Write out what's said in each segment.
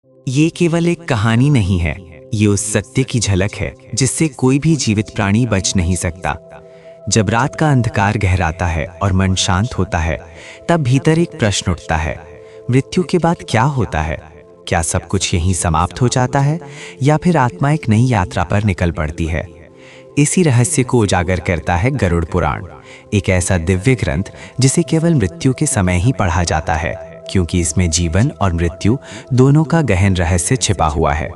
ये केवल एक कहानी नहीं है, ये उस सत्य की झलक है जिससे कोई भी जीवित प्राणी बच नहीं सकता। जब रात का अंधकार गहराता है और मन शांत होता है, तब भीतर एक प्रश्न उठता है, मृत्यु के बाद क्या होता है? क्या सब कुछ यहीं समाप्त हो जाता है या फिर आत्मा एक नई यात्रा पर निकल पड़ती है? इसी रहस्य को उजागर करता है गरुड़ पुराण, एक ऐसा दिव्य ग्रंथ जिसे केवल मृत्यु के समय ही पढ़ा जाता है, क्योंकि इसमें जीवन और मृत्यु दोनों का गहन रहस्य छिपा हुआ है।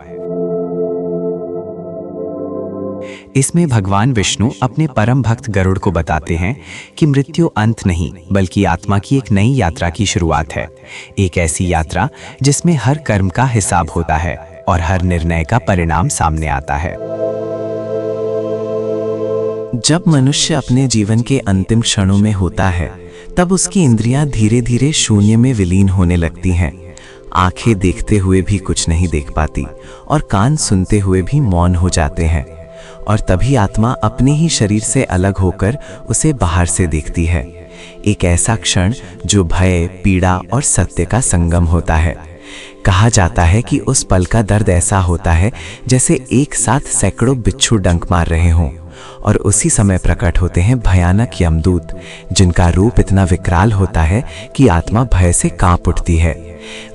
इसमें भगवान विष्णु अपने परम भक्त गरुड़ को बताते हैं कि मृत्यु अंत नहीं, बल्कि आत्मा की एक नई यात्रा की शुरुआत है। एक ऐसी यात्रा जिसमें हर कर्म का हिसाब होता है और हर निर्णय का परिणाम सामने आता है। जब मनुष्य अपने जीवन के अंतिम क्षणों में होता है, तब उसकी इंद्रियां धीरे धीरे शून्य में विलीन होने लगती हैं। आंखें देखते हुए भी कुछ नहीं देख पाती और कान सुनते हुए भी मौन हो जाते हैं। और तभी आत्मा अपने ही शरीर से अलग होकर उसे बाहर से देखती है। एक ऐसा क्षण जो भय, पीड़ा और सत्य का संगम होता है। कहा जाता है कि उस पल का दर्द ऐसा होता है जैसे एक साथ सैकड़ों बिच्छू डंक मार रहे हों, और उसी समय प्रकट होते हैं भयानक यमदूत, जिनका रूप इतना विकराल होता है कि आत्मा भय से कांप उठती है।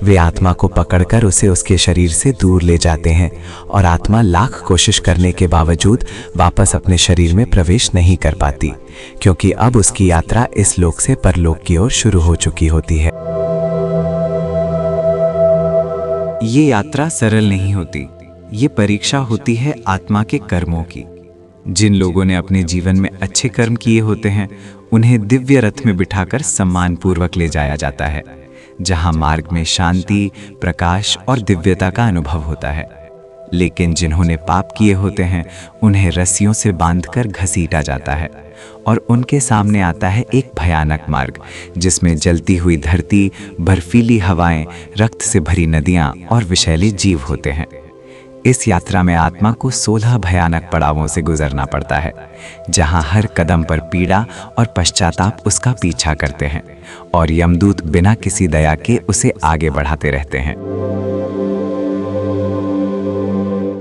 वे आत्मा को पकड़कर उसे उसके शरीर से दूर ले जाते हैं और आत्मा लाख कोशिश करने के बावजूद वापस अपने शरीर में प्रवेश नहीं कर पाती, क्योंकि अब उसकी यात्रा इस लोक से परलोक की ओर शुरू हो चुकी होती है। ये यात्रा सरल नहीं होती, ये परीक्षा होती है आत्मा के कर्मों की। जिन लोगों ने अपने जीवन में अच्छे कर्म किए होते हैं, उन्हें दिव्य रथ में बिठाकर सम्मानपूर्वक ले जाया जाता है, जहां मार्ग में शांति, प्रकाश और दिव्यता का अनुभव होता है। लेकिन जिन्होंने पाप किए होते हैं, उन्हें रस्सियों से बांधकर घसीटा जाता है और उनके सामने आता है एक भयानक मार्ग, जिसमें जलती हुई धरती, बर्फीली हवाएं, रक्त से भरी नदियां और विषैले जीव होते हैं। इस यात्रा में आत्मा को 16 भयानक पड़ावों से गुजरना पड़ता है, जहां हर कदम पर पीड़ा और पश्चाताप उसका पीछा करते हैं और यमदूत बिना किसी दया के उसे आगे बढ़ाते रहते हैं।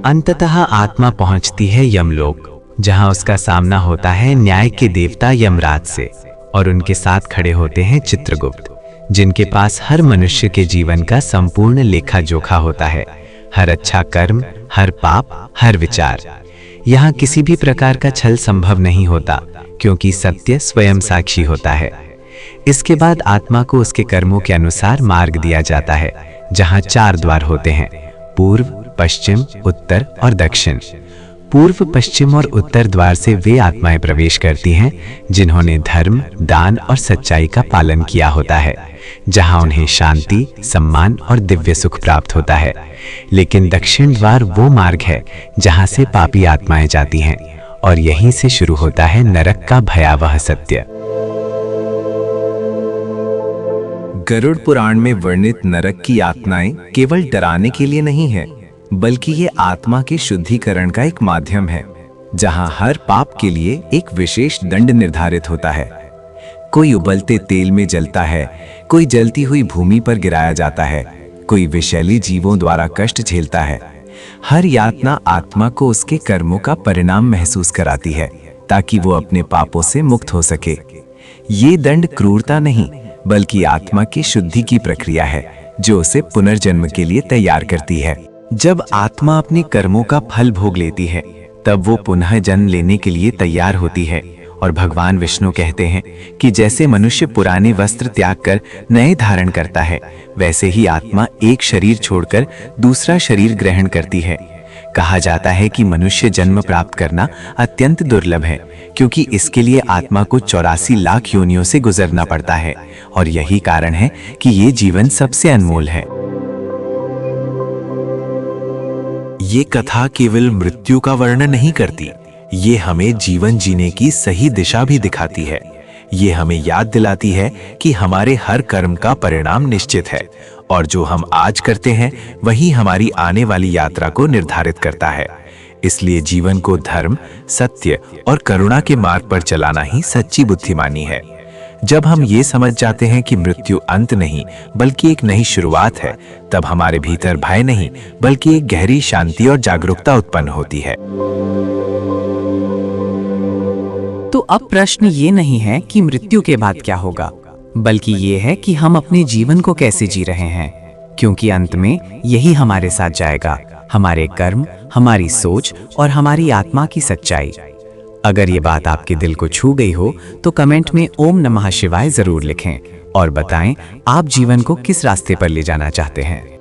अंततः आत्मा पहुंचती है यमलोक, जहां उसका सामना होता है न्याय के देवता यमराज से, और उनके साथ खड़े होते हैं चित्रगुप्त, जिनके पास हर मनुष्य के जीवन का संपूर्ण लेखा जोखा होता है। हर अच्छा कर्म, हर पाप, हर विचार। यहाँ किसी भी प्रकार का छल संभव नहीं होता, क्योंकि सत्य स्वयं साक्षी होता है। इसके बाद आत्मा को उसके कर्मों के अनुसार मार्ग दिया जाता है, जहाँ 4 द्वार होते हैं: पूर्व, पश्चिम, उत्तर और दक्षिण। पूर्व, पश्चिम और उत्तर द्वार से वे आत्माएं प्रवेश करती हैं जिन्होंने धर्म, दान और सच्चाई का पालन किया होता है, जहां उन्हें शांति, सम्मान और दिव्य सुख प्राप्त होता है। लेकिन दक्षिण द्वार वो मार्ग है जहां से पापी आत्माएं जाती हैं, और यहीं से शुरू होता है नरक का भयावह सत्य। गरुड़ पुराण में वर्णित नरक की यातनाएं केवल डराने के लिए नहीं है, बल्कि ये आत्मा के शुद्धिकरण का एक माध्यम है, जहां हर पाप के लिए एक विशेष दंड निर्धारित होता है। कोई उबलते तेल में जलता है, कोई जलती हुई भूमि पर गिराया जाता है, कोई विषैली जीवों द्वारा कष्ट झेलता है। हर यातना आत्मा को उसके कर्मों का परिणाम महसूस कराती है, ताकि वो अपने पापों से मुक्त हो सके। ये दंड क्रूरता नहीं, बल्कि आत्मा की शुद्धि की प्रक्रिया है, जो उसे पुनर्जन्म के लिए तैयार करती है। जब आत्मा अपने कर्मों का फल भोग लेती है, तब वो पुनः जन्म लेने के लिए तैयार होती है। और भगवान विष्णु कहते हैं कि जैसे मनुष्य पुराने वस्त्र त्याग कर नए धारण करता है, वैसे ही आत्मा एक शरीर छोड़कर दूसरा शरीर ग्रहण करती है। कहा जाता है कि मनुष्य जन्म प्राप्त करना अत्यंत दुर्लभ है, क्योंकि इसके लिए आत्मा को 84 लाख योनियों से गुजरना पड़ता है, और यही कारण है कि ये जीवन सबसे अनमोल है। ये कथा केवल मृत्यु का वर्णन नहीं करती, ये हमें जीवन जीने की सही दिशा भी दिखाती है। ये हमें याद दिलाती है कि हमारे हर कर्म का परिणाम निश्चित है, और जो हम आज करते हैं वही हमारी आने वाली यात्रा को निर्धारित करता है। इसलिए जीवन को धर्म, सत्य और करुणा के मार्ग पर चलाना ही सच्ची बुद्धिमानी है। जब हम ये समझ जाते हैं कि मृत्यु अंत नहीं बल्कि एक नई शुरुआत है, तब हमारे भीतर भय नहीं बल्कि एक गहरी शांति और जागरूकता उत्पन्न होती है। तो अब प्रश्न ये नहीं है कि मृत्यु के बाद क्या होगा, बल्कि ये है कि हम अपने जीवन को कैसे जी रहे हैं, क्योंकि अंत में यही हमारे साथ जाएगा, हमारे कर्म, हमारी सोच और हमारी आत्मा की सच्चाई। अगर ये बात आपके दिल को छू गई हो तो कमेंट में ओम नमः शिवाय जरूर लिखें और बताएं आप जीवन को किस रास्ते पर ले जाना चाहते हैं।